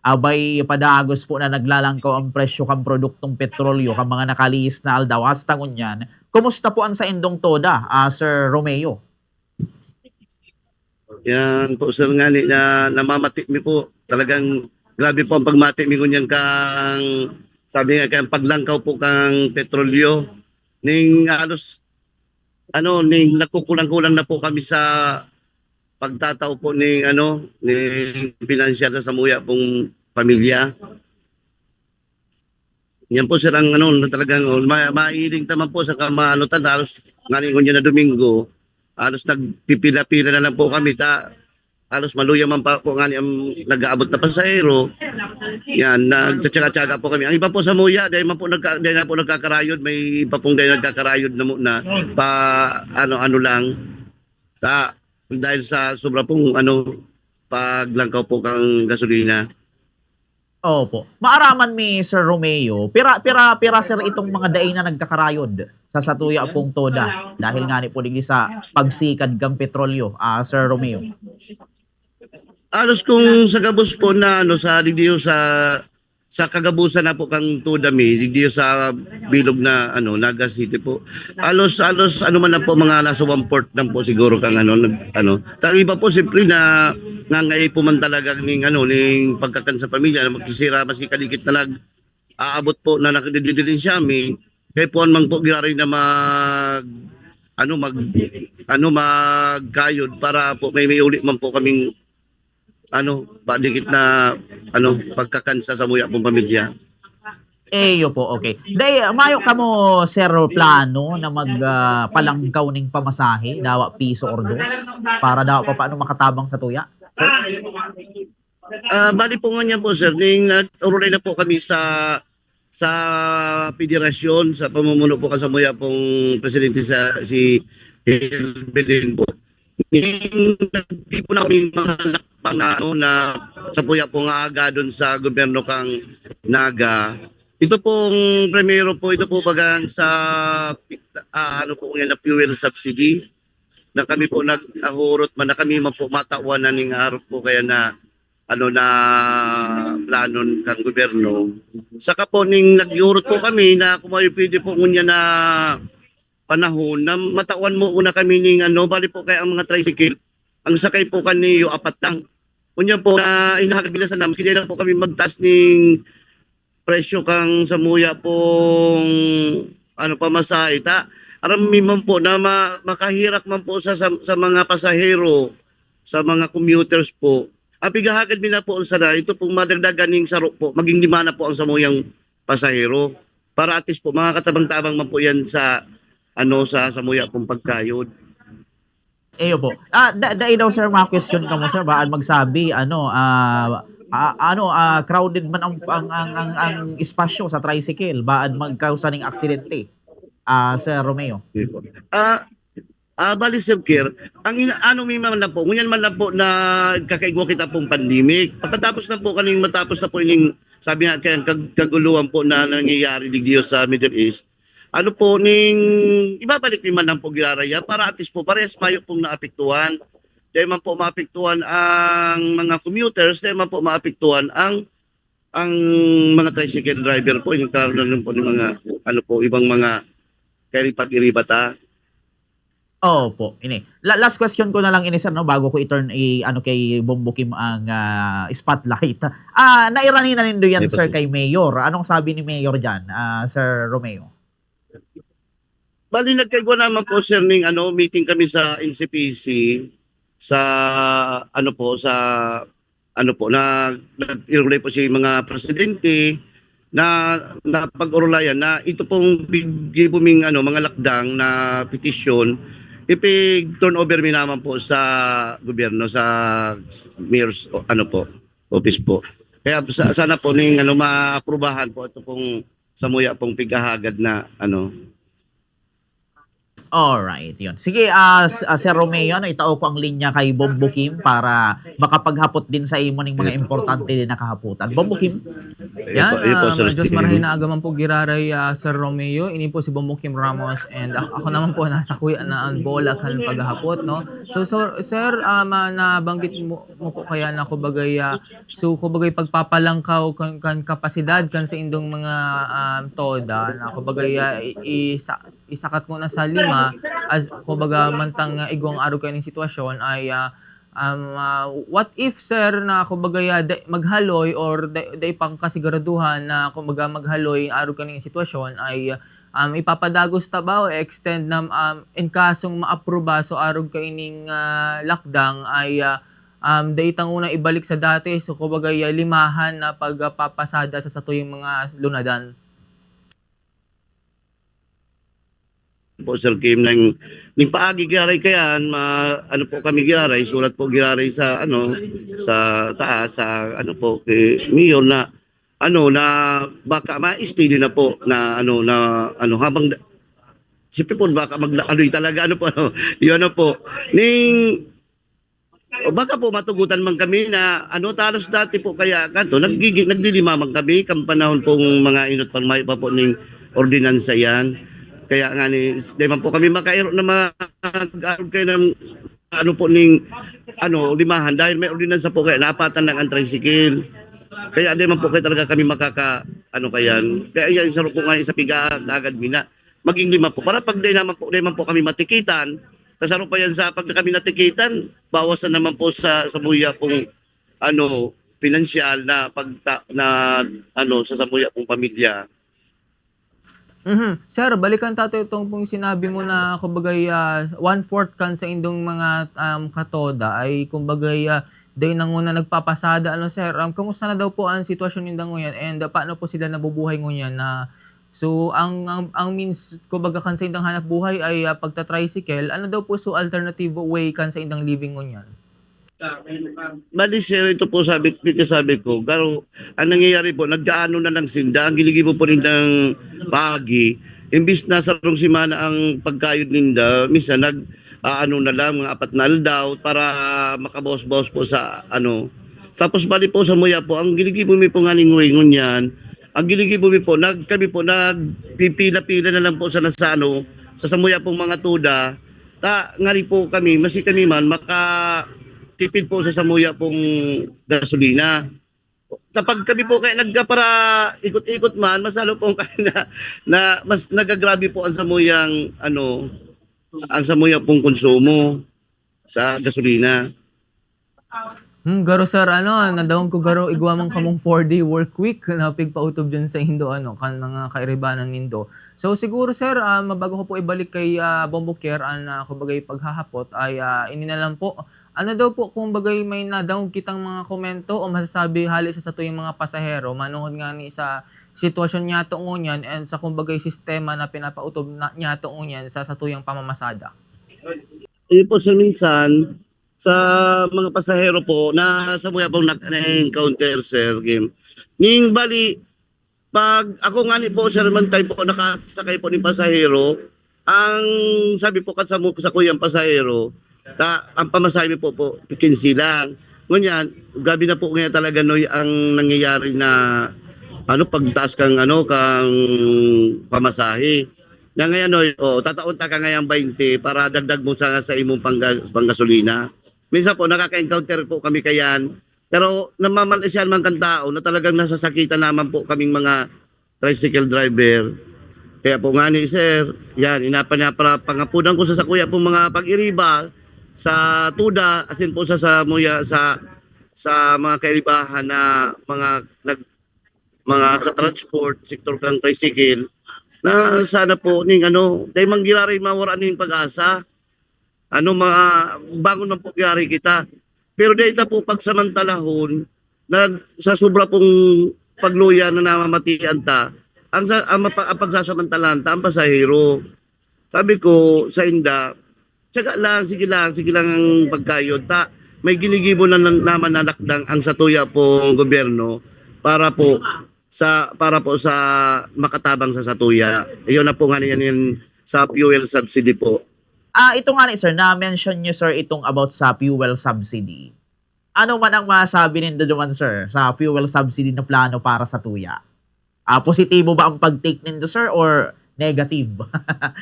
abay padagos po na naglalangkaw ang presyo kan produktong petrolyo kan mga nakalihis na aldaw hasta ngunyan. Kumusta po ang sa indong toda, Sir Romeo? Yan po sir nga ni na namamati mi po. Talagang grabe po ang pagmati mi kunyan kang sabi nga kang paglangkaw po kang petrolyo ning alos ning nakukulang-kulang na po kami sa pagtatao po ning ning pinansyal sa samuya pong pamilya. Yan po sir ang talagang mailing taman po sa kamaanutan halos nganing kunyan na Domingo. Halos nagpipila-pila na lang po kami halos maluya man pa po nga ang nag-aabot na pasahero. Yan, nagtsatsaga-tsaga po kami. Ang iba po sa Muya, dahil na po nagkakarayod, may iba pong dahil nagkakarayod na pa ano lang. Dahil sa sobra pong paglangkaw po kang gasolina. Opo. Maaraman mi Sir Romeo, pira sir itong mga daay na nagkakarayod sa satuya pong toda dahil nga ni po digdi sa pagsikad kang petrolyo, Sir Romeo. Alos kung sa gabos po na sa digdiyo sa kagabusan na po kang Tudami, digdiyo sa bilog na Naga City po. Alos man na po mga nasa 1/4 lang po siguro kang Tang iba po siyempre na ngangay po man talaga ning pagkakan sa pamilya na magkisira maski kalikit na aabot po na nakadidilin siya kay po man po giraray na magkayod para po may uli man po kaming padikit na pagkakansa sa muya pong pamilya. Eyo po, okay. Day, mayo ka mo, sir, plano na magpalangkaw ning pamasahe, dawa piso or dos, para daw pa paano makatabang sa tuya? Bali po nga niya po sir, urulay na po kami sa federasyon, sa pamumuno po kasamuya pong presidente si Hilbelin po. Hindi po na kami mga lakpang na sa puya po nga aga doon sa gobyerno kang Naga. Ito pong primero po, ito po bagang sa po yan na fuel subsidy na kami po nag-ahurot man na kami mapumatawan na ning harap po kaya na na planon kang gobyerno. Saka po ning nag-ihurot po kami na kung may pwede po ngunya na panahon na matawan mo una kami ning bali po kaya ang mga tricycle ang sakay po kaniyo 4 lang. Kunya po na inahagbilasan namin kaya lang po kami magtaas ning presyo kang samuya pong pamasahe arami man po na makahirak man po sa mga pasahero, sa mga commuters po. Apigahagad mi na po sana ito pong madagdagan ning sarok po maging lima na po ang samuyang pasahero para at least po mga katabang-tabang man po yan sa sa samuya pong pagkayod. Eyo po. Dahil daw sir, mga question ka mo sir, baan magsabi crowded man ang espasyo sa tricycle, baan magkausa ning aksidente, Sir Romeo? Bali Sir Kier, may man lang po, ngunyan man lang po na kakaigwa kita pong pandemic. Pagkatapos na po matapos na po ining sabi nga kaya kaguluhan po na nangyayari digdiyo sa Middle East. Ibabalik man lang po giraraya para at least po parehas mayo pong naapektuhan. Dahil man po maapektuhan ang mga commuters, dahil man po maapektuhan ang mga tricycle driver po, yung karoon po ng mga ibang mga karipat-iribata. Opo, ini. Last question ko na lang ini sir bago ko i-turn kay Bombokim ang spotlight. Nairani na nindo yan sir kay Mayor. Anong sabi ni Mayor diyan, Sir Romeo? Bali nagkaigwa naman po sir ning meeting kami sa NCPC sa nag-irulay po si mga presidente na pag-urulayan na ito pong gibuming mga lakdang na petisyon ipig-turn over mi naman po sa gobyerno sa mayor's office po. Kaya sana po ning maaprubahan po ito pong samuya pong pigahagad na Alright, yun. Sige, Sir Romeo, no, itao ko ang linya kay Bombo Kim para makapaghapot din sa imo ning mga importante din nakahaputan. Bombo Kim? Yan, Ayun po, Sir Diyos Steve. marahin na agaman po giraray Sir Romeo. Ini po si Bongbong Kim Ramos and ako naman po nasa kuya na ang bola kan paghahapot, no? So sir, nabanggit mo po kaya na kubagay kubagay pagpapalangkaw kan kapasidad kan sa indong mga toda na kubagay isakat mo na sa lima as kumbaga mantang igong araw kayo ng sitwasyon ay what if sir na kumbaga maghaloy or day pang kasiguraduhan na kumbaga maghaloy araw kayo ng sitwasyon ay ipapadagos ta ba o extend na in kasong maaproba so araw kayo ng lockdown ay day tang una ibalik sa dati so kumbaga limahan na pagpapasada sa satuyong mga lunadan. Po Sir Kim ning paagi giaray kayan ano po kami giaray sulat po giaray sa sa taas sa po kay Mayor na na baka ma-steady na po na habang siyempre po baka talaga yun po ning baka po matugutan man kami na talos dati po kaya kanto naglilima man kami kam panahon pong mga inot pang may pa po ning ordinansa yan. Kaya nga di man po kami makairo na mag-arog kayo ng limahan dahil may ordinansa po kaya napatan lang ang tricycle. Kaya di man po kayo talaga kami kayan. Kaya yan isa po nga sa piga agad mina. Maging lima po. Para pag di man po kami matikitan, kasaro pa yan sa pag kami natikitan, bawas na naman po sa samuya pong pinansyal na sa samuya pong pamilya. Sir, balikan tato itong pong sinabi mo na kumbagay 1/4 kan sa indong mga katoda ay kumbagay day nanguna nagpapasada sir. Kamusta na daw po ang sitwasyon nindang nguyan and paano po sila nabubuhay nguyan na so ang means kumbaga kan sa indang hanap buhay ay pagta-tricycle. Ano daw po so alternative way kan sa indang living nguyan? Bali sir, ito po sabi ko, garo ang nangyayari po, nagkaano na lang sinda, ang giligibo po nindang pagi, imbis na sa rong simana ang pagkayod ninda, minsan na lang, mga 4 na aldaw, para makabawas-bawas po sa Tapos bali po sa muya po, ang giligibo mi po nga ninguingon yan, ang giligibo mi po, kami po, nagpipila-pila na lang po sa samuya pong mga tuda, ngari po kami, masi kami man, tipid po sa samuya pong gasolina. Kapag kami po kaya para ikot-ikot man, masalo po kaya na mas nagagrabe po ang samuyang ang samuya pong konsumo sa gasolina. Garo sir, nadawon ko garo igwamang kamong 4-day work week na pigpautob dyan sa Indo, kan mga kairibanan nindo. So siguro sir, mabago ko po ibalik kay Bombo Care, kubagay paghahapot, ay ininalam po, ano daw po kung bagay may nadawon kitang mga komento o masasabi hali sa tuyong mga pasahero, manuhod nga ni sa sitwasyon niya to ngunyan and sa kumbagay sistema na pinapautob niya to ngunyan sa tuyong pamamasada. Yun po sa minsan, sa mga pasahero po na sa mga pong na-encounter sir game. Ning bali pag ako nga ni po sir man time po nakasakay po ni pasahero, ang sabi po sa kuyang pasahero, ang pamasahe po 15 lang. Ngunyan, grabe na po ngayon talaga ang nangyayari na pagtaas kang pamasahe. Na ngayon tataon ta ka ngayon 20 para dagdag mo sa imong panggasolina. Minsan po nakaka-encounter po kami kayan. Pero namamalisyan man kan tao na talagang nasasakitan naman po kaming mga tricycle driver. Kaya po nga ni sir, yan para pangapunan ko sa kuya po mga pag-iriba sa tuda asin po sa mga kairibahan na mga sa transport sector kang tricycle na sana po ning dahil manggilari mawara ning pag-asa mga bago nang pugyari kita pero dahil po pagsamantalahon na sa sobra pong pagluya na namamatian ta ang pagsasamantalahan ta ang pasahero. Sabi ko sa inda, sige lang ang pagkayod. May ginigibo na naman na lakdang ang satuya pong gobyerno para po sa makatabang sa satuya. Iyon na po nga yan sa fuel subsidy po. Ito nga ni sir, na-mention niyo sir itong about sa fuel subsidy. Ano man ang masabi nindo naman sir sa fuel subsidy na plano para sa tuya? Positibo ba ang pag-take nindo sir or negative?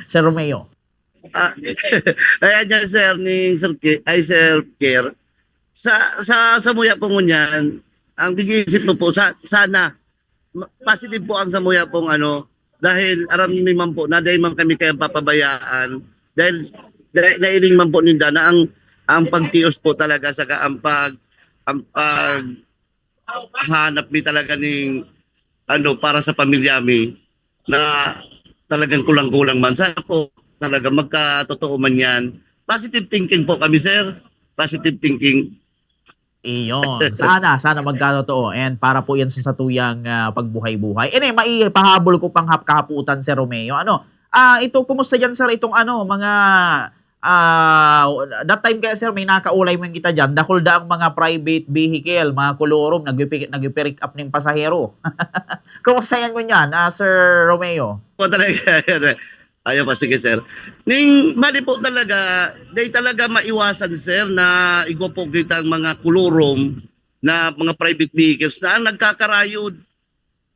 Sir Romeo. Ayan yan sir, ni Sir Sir Kerr. Sa muya po ngunyan, ang big-isip mo po, sana positive po ang samuya pong dahil aram ni man po na dahil man kami kaya papabayaan dahil nailing man po ninda na ang pagtios po talaga sa ang hanap mi talaga ning para sa pamilya mi na talagang kulang-kulang man sana po talaga magkatotoo man yan. Positive thinking po kami sir, positive thinking. Iyon. Sana magkatotoo. And para po yan sa satuyang pagbuhay-buhay. Maipahabol ko pang kahaputan, Sir Romeo. Ito, kumusta dyan, sir, itong mga, that time kaya, sir, may nakaulay mo kita dyan. Dakulda ang mga private vehicle, mga kolorum, nag-pick up ng pasahero. Kumusta yan mo yan, Sir Romeo? Po talaga. Ayaw pa, sige sir. Mali po talaga, di talaga maiwasan sir na igopog kita ang mga kulurom na mga private vehicles na ang nagkakarayod.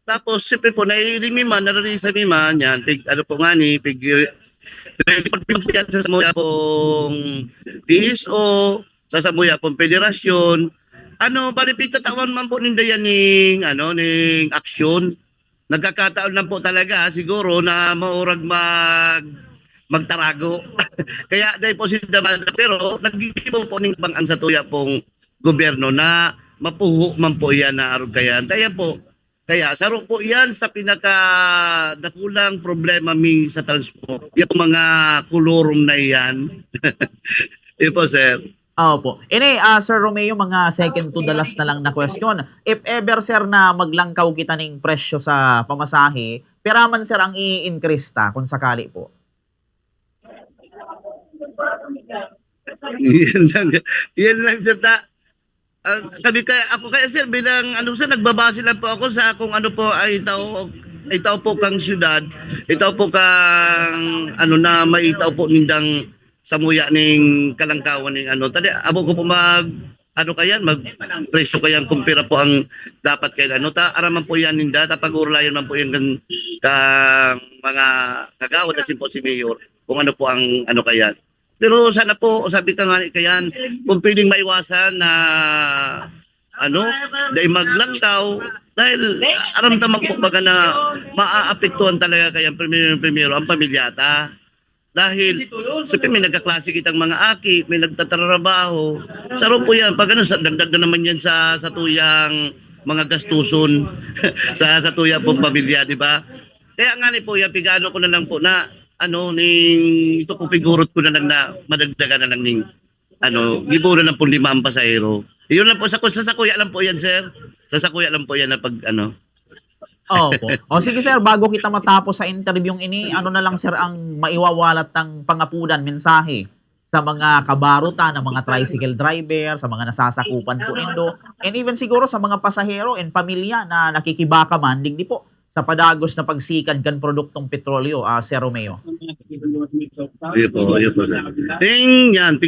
Tapos siyempre po, naiiling man, nararisa man, yan, pagpipagpipagpipag sa samuya pong PSO, sa samuya pong federasyon, balipitatawan man po ninda yan ning aksyon. Nagkakataon lang po talaga siguro na maurag magtarago. Kaya dahil po si Damanda, pero naggigibaw po ning bang ang satuya pong gobyerno na mapuho man po yan na arog kayan. Kaya saro po yan sa pinaka-dakulang problema mi sa transport. Yung mga kulurum na yan. Yun po sir. Opo. Sir Romeo, mga second to the last na lang na question. If ever, sir, na maglangkaw kita ng presyo sa pamasahe, peraman, sir, ang i-increase ta kung sakali po? Yan lang sir ako kaya sir bilang sir nagbabase lang po ako sa kung po ay itaw po kang syudad, itaw po kang na maitaw po nindang samuya ning kalangkawan ning tadi abo ko po mag presyo kayang kumpira po ang dapat kay araman po yan ninda pag-urlayan man po yan kang mga kagawad na po si Mayor kung po ang kayan. Pero sana po sabi ka nga kayan kung pwedeng maiwasan na dahil maglangkaw dahil aramdaman po baga na maaapektuhan talaga kayang primero ang pamilyata. Dahil sabi may nagkaklase kitang mga aki, may nagtatrabaho. Saro po yan. Pag dagdag na naman yan sa tuyang mga gastuson sa tuyang pong pamilya, di ba? Kaya nga po yan, pigano ko na lang po na ito po pigurot ko na lang na madagdagan na lang ning giburo na po 5 ang pasahero. Iyon lang po, sa sakuya lang po yan, sir. Sa sakuya lang po yan na pag Opo. Sige sir, bago kita matapos sa interviewing na lang sir ang maiwawalat ng pangapunan, mensahe sa mga kabarutan, ng mga tricycle driver, sa mga nasasakupan po nindo, and even siguro sa mga pasahero and pamilya na nakikibaka man, digdi po sa padagos na pagsikan kan produktong petrolyo, Sir Romeo. Yun po. Yan,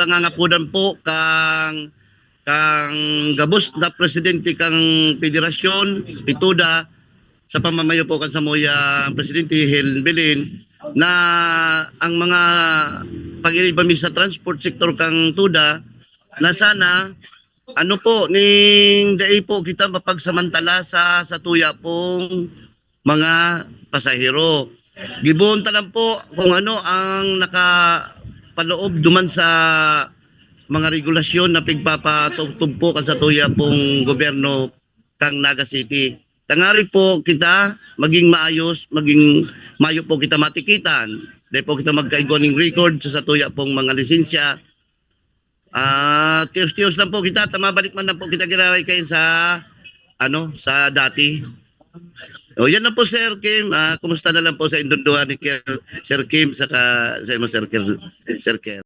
pangangapunan po kang gabos na presidente kang federasyon Pituda sa pamamayo po kan Samoya presidente Helen Belen na ang mga pag-ilibami sa transport sector kang Tuda na sana ning dai po kita mapagsamantala sa tuya pong mga pasahero. Gibon talang po kung ang nakapaloob duman sa mga regulasyon na pigpapatugtog kan sa tuya pong gobyerno kang Naga City. Tangari po kita maging maayos, maging mayo po kita matikitan. Dahil po kita magkaigoning record sa tuya pong mga lisensya. Tiyos-tiyos lang po kita, mabalik man lang po kita giraray kayo sa dati. Yan na po Sir Kim. Kumusta na lang po sa Indondoan ni Sir Kim saka sa Sir Kim.